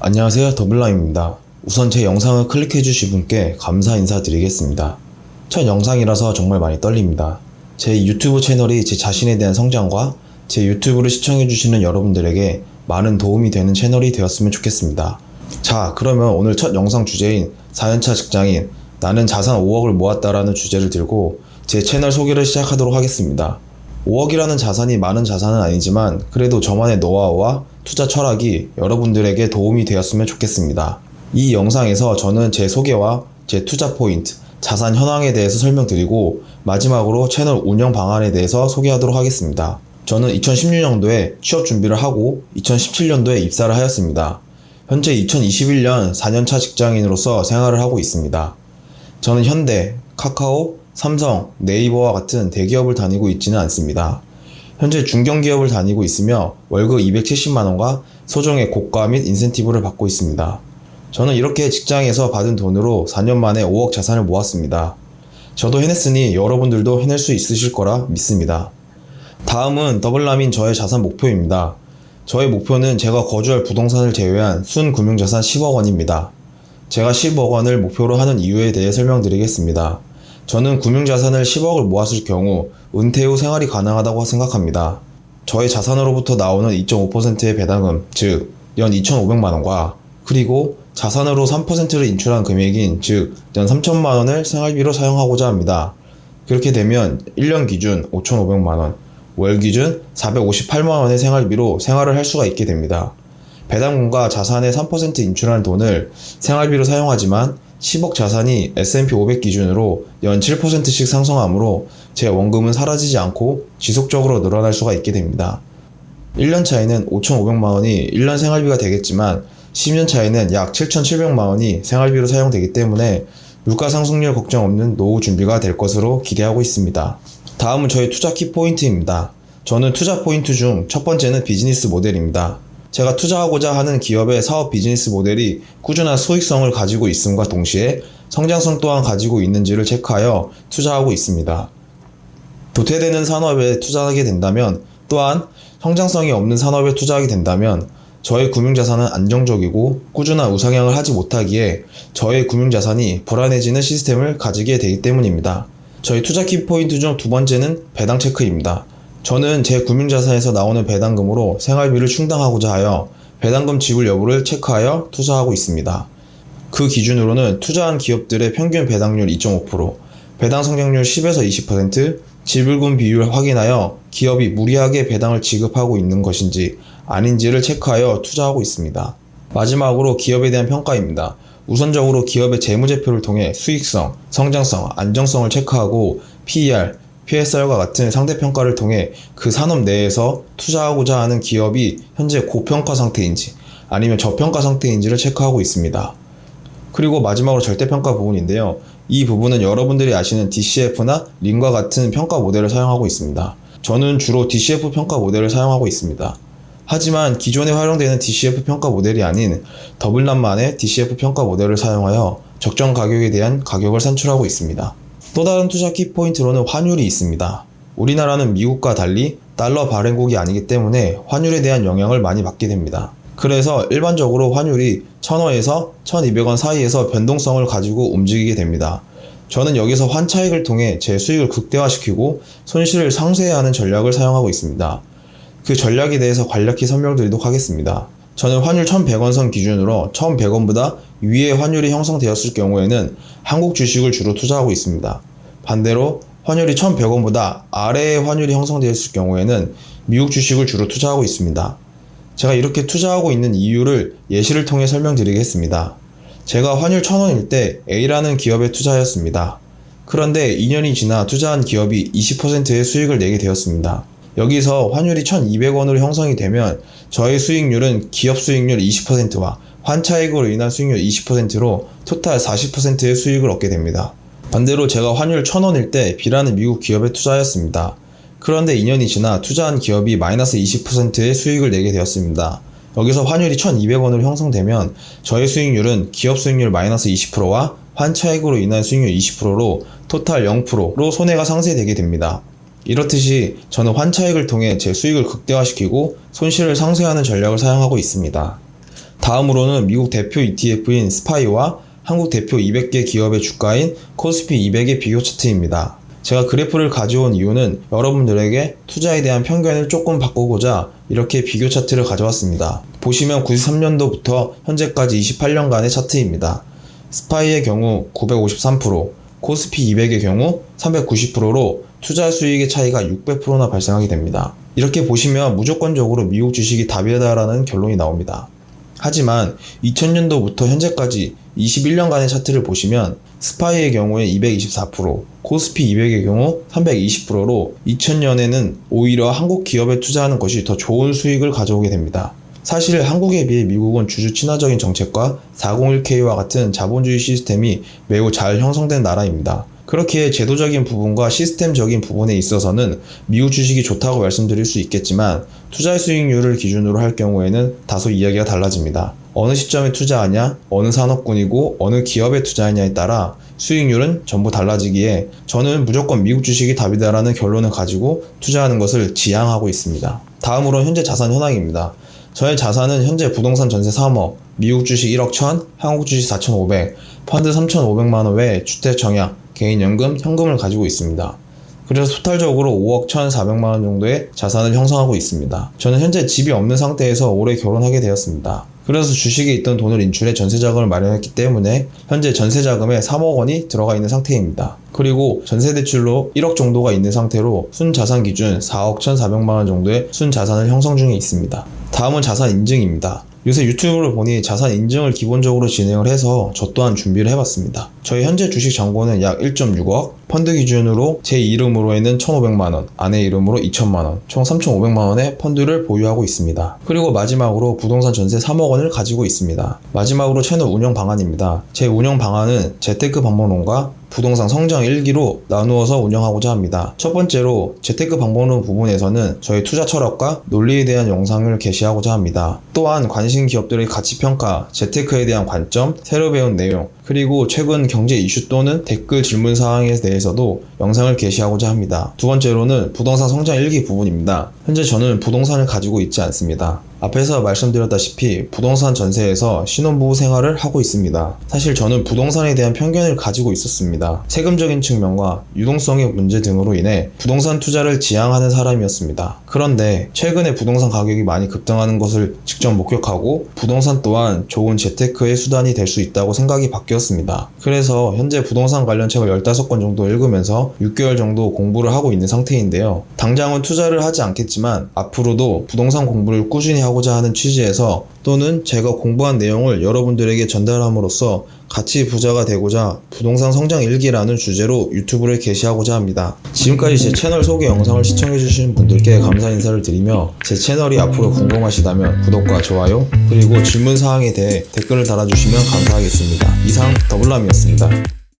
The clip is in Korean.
안녕하세요, 더블라임입니다. 우선 제 영상을 클릭해주신 분께 감사 인사드리겠습니다. 첫 영상이라서 정말 많이 떨립니다. 제 유튜브 채널이 제 자신에 대한 성장과 제 유튜브를 시청해주시는 여러분들에게 많은 도움이 되는 채널이 되었으면 좋겠습니다. 자, 그러면 오늘 첫 영상 주제인 4년차 직장인 나는 자산 5억을 모았다라는 주제를 들고 제 채널 소개를 시작하도록 하겠습니다. 5억이라는 자산이 많은 자산은 아니지만 그래도 저만의 노하우와 투자 철학이 여러분들에게 도움이 되었으면 좋겠습니다. 이 영상에서 저는 제 소개와 제 투자 포인트, 자산 현황에 대해서 설명드리고 마지막으로 채널 운영 방안에 대해서 소개하도록 하겠습니다. 저는 2016년도에 취업 준비를 하고 2017년도에 입사를 하였습니다. 현재 2021년 4년차 직장인으로서 생활을 하고 있습니다. 저는 현대, 카카오, 삼성, 네이버와 같은 대기업을 다니고 있지는 않습니다. 현재 중견기업을 다니고 있으며 월급 270만원과 소정의 고가 및 인센티브를 받고 있습니다. 저는 이렇게 직장에서 받은 돈으로 4년 만에 5억 자산을 모았습니다. 저도 해냈으니 여러분들도 해낼 수 있으실 거라 믿습니다. 다음은 더블라민 저의 자산 목표입니다. 저의 목표는 제가 거주할 부동산을 제외한 순금융자산 10억 원입니다. 제가 10억 원을 목표로 하는 이유에 대해 설명드리겠습니다. 저는 금융자산을 10억을 모았을 경우 은퇴 후 생활이 가능하다고 생각합니다. 저의 자산으로부터 나오는 2.5%의 배당금, 즉 연 2,500만원과 그리고 자산으로 3%를 인출한 금액인 즉 연 3,000만원을 생활비로 사용하고자 합니다. 그렇게 되면 1년 기준 5,500만원, 월 기준 458만원의 생활비로 생활을 할 수가 있게 됩니다. 배당금과 자산의 3% 인출한 돈을 생활비로 사용하지만 10억 자산이 S&P 500 기준으로 연 7%씩 상승하므로 제 원금은 사라지지 않고 지속적으로 늘어날 수가 있게 됩니다. 1년 차에는 5,500만원이 1년 생활비가 되겠지만 10년 차에는 약 7,700만원이 생활비로 사용되기 때문에 물가 상승률 걱정 없는 노후 준비가 될 것으로 기대하고 있습니다. 다음은 저의 투자 키포인트입니다. 저는 투자 포인트 중 첫 번째는 비즈니스 모델입니다. 제가 투자하고자 하는 기업의 사업 비즈니스 모델이 꾸준한 수익성을 가지고 있음과 동시에 성장성 또한 가지고 있는지를 체크하여 투자하고 있습니다. 도태되는 산업에 투자하게 된다면 또한 성장성이 없는 산업에 투자하게 된다면 저의 금융자산은 안정적이고 꾸준한 우상향을 하지 못하기에 저의 금융자산이 불안해지는 시스템을 가지게 되기 때문입니다. 저희 투자 키포인트 중 두 번째는 배당 체크입니다. 저는 제 금융자산에서 나오는 배당금으로 생활비를 충당하고자 하여 배당금 지불 여부를 체크하여 투자하고 있습니다. 그 기준으로는 투자한 기업들의 평균 배당률 2.5%, 배당 성장률 10에서 20%, 지불금 비율을 확인하여 기업이 무리하게 배당을 지급하고 있는 것인지 아닌지를 체크하여 투자하고 있습니다. 마지막으로 기업에 대한 평가입니다. 우선적으로 기업의 재무제표를 통해 수익성, 성장성, 안정성을 체크하고 PER, PSR과 같은 상대평가를 통해 그 산업 내에서 투자하고자 하는 기업이 현재 고평가 상태인지 아니면 저평가 상태인지를 체크하고 있습니다. 그리고 마지막으로 절대평가 부분인데요. 이 부분은 여러분들이 아시는 DCF나 린과 같은 평가 모델을 사용하고 있습니다. 저는 주로 DCF 평가 모델을 사용하고 있습니다. 하지만 기존에 활용되는 DCF 평가 모델이 아닌 더블람만의 DCF 평가 모델을 사용하여 적정 가격에 대한 가격을 산출하고 있습니다. 또 다른 투자 키포인트로는 환율이 있습니다. 우리나라는 미국과 달리 달러 발행국이 아니기 때문에 환율에 대한 영향을 많이 받게 됩니다. 그래서 일반적으로 환율이 1,000원에서 1,200원 사이에서 변동성을 가지고 움직이게 됩니다. 저는 여기서 환차익을 통해 제 수익을 극대화시키고 손실을 상쇄하는 전략을 사용하고 있습니다. 그 전략에 대해서 간략히 설명드리도록 하겠습니다. 저는 환율 1,100원 선 기준으로 1,100원보다 위의 환율이 형성되었을 경우에는 한국 주식을 주로 투자하고 있습니다. 반대로 환율이 1,100원보다 아래의 환율이 형성되었을 경우에는 미국 주식을 주로 투자하고 있습니다. 제가 이렇게 투자하고 있는 이유를 예시를 통해 설명드리겠습니다. 제가 환율 1,000원일 때 A라는 기업에 투자하였습니다. 그런데 2년이 지나 투자한 기업이 20%의 수익을 내게 되었습니다. 여기서 환율이 1,200원으로 형성이 되면 저의 수익률은 기업 수익률 20%와 환차익으로 인한 수익률 20%로 토탈 40%의 수익을 얻게 됩니다. 반대로 제가 환율 1,000원일 때 B라는 미국 기업에 투자하였습니다. 그런데 2년이 지나 투자한 기업이 마이너스 20%의 수익을 내게 되었습니다. 여기서 환율이 1,200원으로 형성되면 저의 수익률은 기업 수익률 마이너스 20%와 환차익으로 인한 수익률 20%로 토탈 0%로 손해가 상쇄되게 됩니다. 이렇듯이 저는 환차익을 통해 제 수익을 극대화시키고 손실을 상쇄하는 전략을 사용하고 있습니다. 다음으로는 미국 대표 ETF인 스파이와 한국 대표 200개 기업의 주가인 코스피 200의 비교 차트입니다. 제가 그래프를 가져온 이유는 여러분들에게 투자에 대한 편견을 조금 바꾸고자 이렇게 비교 차트를 가져왔습니다. 보시면 93년도부터 현재까지 28년간의 차트입니다. 스파이의 경우 953%, 코스피 200의 경우 390%로 투자 수익의 차이가 600%나 발생하게 됩니다. 이렇게 보시면 무조건적으로 미국 주식이 답이다라는 결론이 나옵니다. 하지만 2000년도부터 현재까지 21년간의 차트를 보시면 스파이의 경우에 224%, 코스피 200의 경우 320%로 2000년에는 오히려 한국 기업에 투자하는 것이 더 좋은 수익을 가져오게 됩니다. 사실 한국에 비해 미국은 주주 친화적인 정책과 401k와 같은 자본주의 시스템이 매우 잘 형성된 나라입니다. 그렇기에 제도적인 부분과 시스템적인 부분에 있어서는 미국 주식이 좋다고 말씀드릴 수 있겠지만 투자 수익률을 기준으로 할 경우에는 다소 이야기가 달라집니다. 어느 시점에 투자하냐, 어느 산업군이고 어느 기업에 투자하냐에 따라 수익률은 전부 달라지기에 저는 무조건 미국 주식이 답이다라는 결론을 가지고 투자하는 것을 지향하고 있습니다. 다음으로 현재 자산 현황입니다. 저의 자산은 현재 부동산 전세 3억, 미국 주식 1억 1000, 한국 주식 4500, 펀드 3500만원 외에 주택 청약, 개인연금, 현금을 가지고 있습니다. 그래서 토탈적으로 5억 1400만원 정도의 자산을 형성하고 있습니다. 저는 현재 집이 없는 상태에서 올해 결혼하게 되었습니다. 그래서 주식에 있던 돈을 인출해 전세자금을 마련했기 때문에 현재 전세자금에 3억 원이 들어가 있는 상태입니다. 그리고 전세대출로 1억 정도가 있는 상태로 순자산 기준 4억 1400만원 정도의 순자산을 형성 중에 있습니다. 다음은 자산 인증입니다. 요새 유튜브를 보니 자산 인증을 기본적으로 진행을 해서 저 또한 준비를 해봤습니다. 저희 현재 주식 잔고는 약 1.6억, 펀드 기준으로 제 이름으로에는 1,500만원, 아내 이름으로 2,000만원, 총 3,500만원의 펀드를 보유하고 있습니다. 그리고 마지막으로 부동산 전세 3억 원을 가지고 있습니다. 마지막으로 채널 운영 방안입니다. 제 운영 방안은 재테크 방법론과 부동산 성장 1기로 나누어서 운영하고자 합니다. 첫 번째로 재테크 방법론 부분에서는 저희 투자 철학과 논리에 대한 영상을 게시하고자 합니다. 또한 관심 기업들의 가치평가, 재테크에 대한 관점, 새로 배운 내용, 그리고 최근 경제 이슈 또는 댓글 질문 사항에 대해서도 영상을 게시하고자 합니다. 두 번째로는 부동산 성장 1기 부분입니다. 현재 저는 부동산을 가지고 있지 않습니다. 앞에서 말씀드렸다시피 부동산 전세에서 신혼부부 생활을 하고 있습니다. 사실 저는 부동산에 대한 편견을 가지고 있었습니다. 세금적인 측면과 유동성의 문제 등으로 인해 부동산 투자를 지향하는 사람이었습니다. 그런데 최근에 부동산 가격이 많이 급등하는 것을 직접 목격하고 부동산 또한 좋은 재테크의 수단이 될 수 있다고 생각이 바뀌었습니다. 그래서 현재 부동산 관련 책을 15권 정도 읽으면서 6개월 정도 공부를 하고 있는 상태인데요. 당장은 투자를 하지 않겠지만 앞으로도 부동산 공부를 꾸준히 하고자 하는 취지에서 또는 제가 공부한 내용을 여러분들에게 전달함으로써 같이 부자가 되고자 부동산 성장 일기라는 주제로 유튜브를 게시하고자 합니다. 지금까지 제 채널 소개 영상을 시청해주신 분들께 감사 인사를 드리며 제 채널이 앞으로 궁금하시다면 구독과 좋아요 그리고 질문사항에 대해 댓글을 달아주시면 감사하겠습니다. 이상 더블람이었습니다.